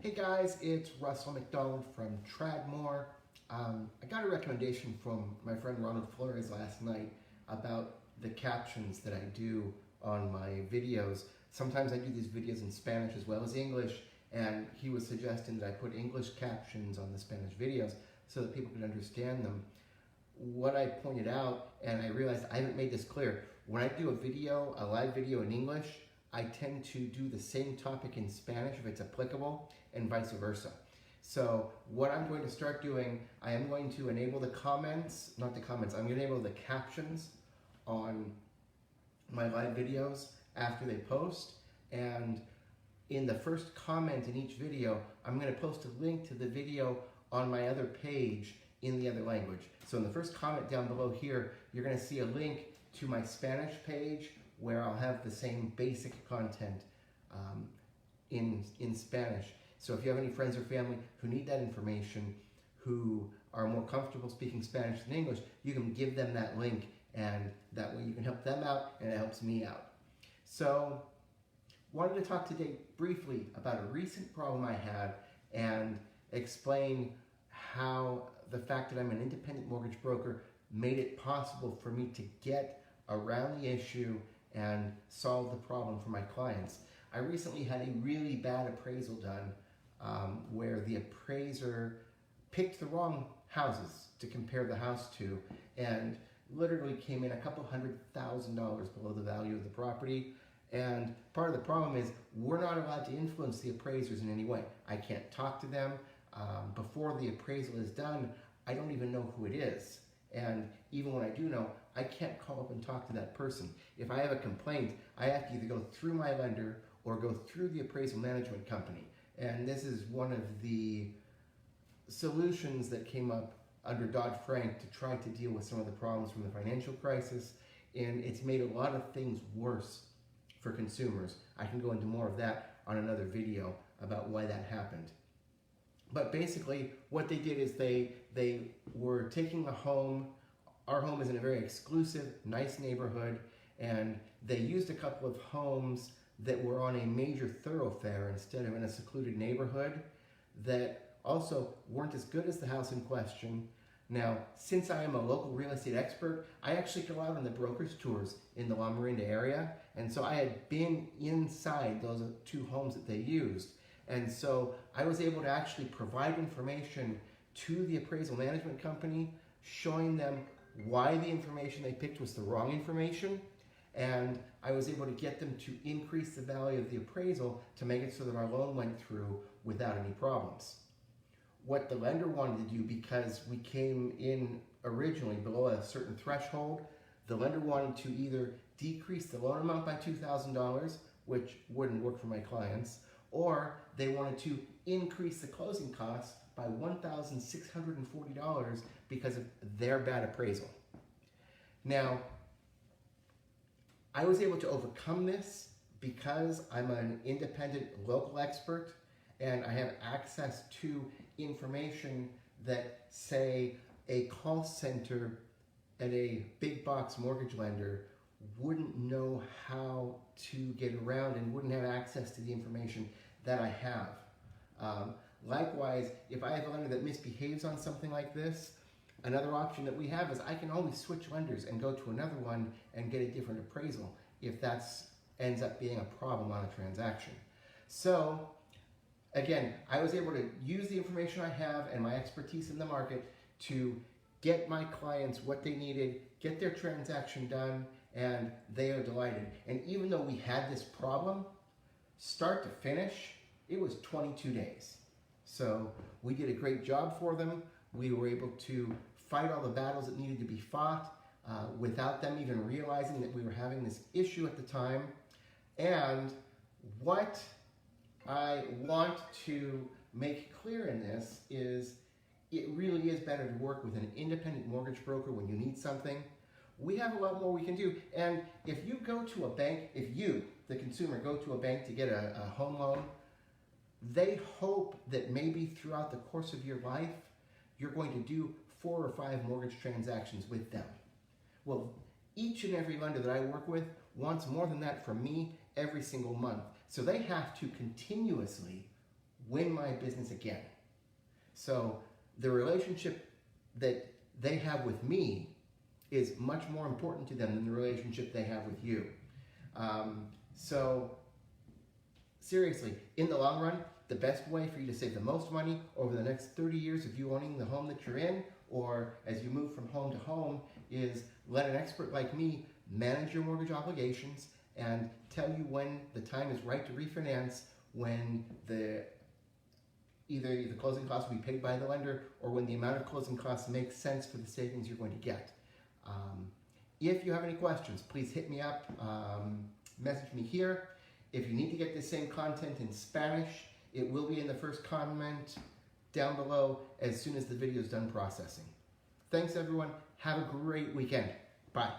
Hey guys, it's Russell McDonald from Tradmore. I got a recommendation from my friend Ronald Flores last night about the captions that I do on my videos. Sometimes I do these videos in Spanish as well as English, and he was suggesting that I put English captions on the Spanish videos so that people could understand them. What I pointed out, and I realized I haven't made this clear, when I do a live video in English, I tend to do the same topic in Spanish if it's applicable, and vice versa. So what I'm going to start doing, I am going to enable the comments, I'm going to enable the captions on my live videos after they post, and in the first comment in each video, I'm going to post a link to the video on my other page in the other language. So in the first comment down below here, you're going to see a link to my Spanish page where I'll have the same basic content in Spanish. So if you have any friends or family who need that information, who are more comfortable speaking Spanish than English, you can give them that link, and that way you can help them out and it helps me out. So wanted to talk today briefly about a recent problem I had and explain how the fact that I'm an independent mortgage broker made it possible for me to get around the issue and solve the problem for my clients. I recently had a really bad appraisal done where the appraiser picked the wrong houses to compare the house to and literally came in a couple $100,000 below the value of the property. And part of the problem is we're not allowed to influence the appraisers in any way. I can't talk to them. Before the appraisal is done, I don't even know who it is. And even when I do know, I can't call up and talk to that person. If I have a complaint, I have to either go through my lender or go through the appraisal management company. And this is one of the solutions that came up under Dodd-Frank to try to deal with some of the problems from the financial crisis. And it's made a lot of things worse for consumers. I can go into more of that on another video about why that happened. But basically, what they did is they were taking a home. Our home is in a very exclusive, nice neighborhood, and they used a couple of homes that were on a major thoroughfare instead of in a secluded neighborhood that also weren't as good as the house in question. Now, since I am a local real estate expert, I actually go out on the broker's tours in the La Miranda area, and so I had been inside those two homes that they used. And so I was able to actually provide information to the appraisal management company, showing them why the information they picked was the wrong information, and I was able to get them to increase the value of the appraisal to make it so that our loan went through without any problems. What the lender wanted to do, because we came in originally below a certain threshold, the lender wanted to either decrease the loan amount by $2,000, which wouldn't work for my clients, or they wanted to increase the closing costs by $1,640 because of their bad appraisal. Now, I was able to overcome this because I'm an independent local expert and I have access to information that, say, a call center at a big box mortgage lender wouldn't know how to get around and wouldn't have access to the information that I have. Likewise, if I have a lender that misbehaves on something like this, another option that we have is I can always switch lenders and go to another one and get a different appraisal if that ends up being a problem on a transaction. So again, I was able to use the information I have and my expertise in the market to get my clients what they needed, get their transaction done, and they are delighted. And even though we had this problem, start to finish, it was 22 days. So we did a great job for them. We were able to fight all the battles that needed to be fought without them even realizing that we were having this issue at the time. And what I want to make clear in this is it really is better to work with an independent mortgage broker when you need something. We have a lot more we can do. And if you go to a bank, if you, the consumer, go to a bank to get a home loan, they hope that maybe throughout the course of your life, you're going to do 4 or 5 mortgage transactions with them. Well, each and every lender that I work with wants more than that from me every single month. So they have to continuously win my business again. So the relationship that they have with me is much more important to them than the relationship they have with you. So seriously, in the long run, the best way for you to save the most money over the next 30 years of you owning the home that you're in, or as you move from home to home, is let an expert like me manage your mortgage obligations and tell you when the time is right to refinance, when either the closing costs will be paid by the lender or when the amount of closing costs makes sense for the savings you're going to get. If you have any questions, please hit me up, message me here. If you need to get the same content in Spanish, it will be in the first comment down below as soon as the video is done processing. Thanks everyone. Have a great weekend. Bye.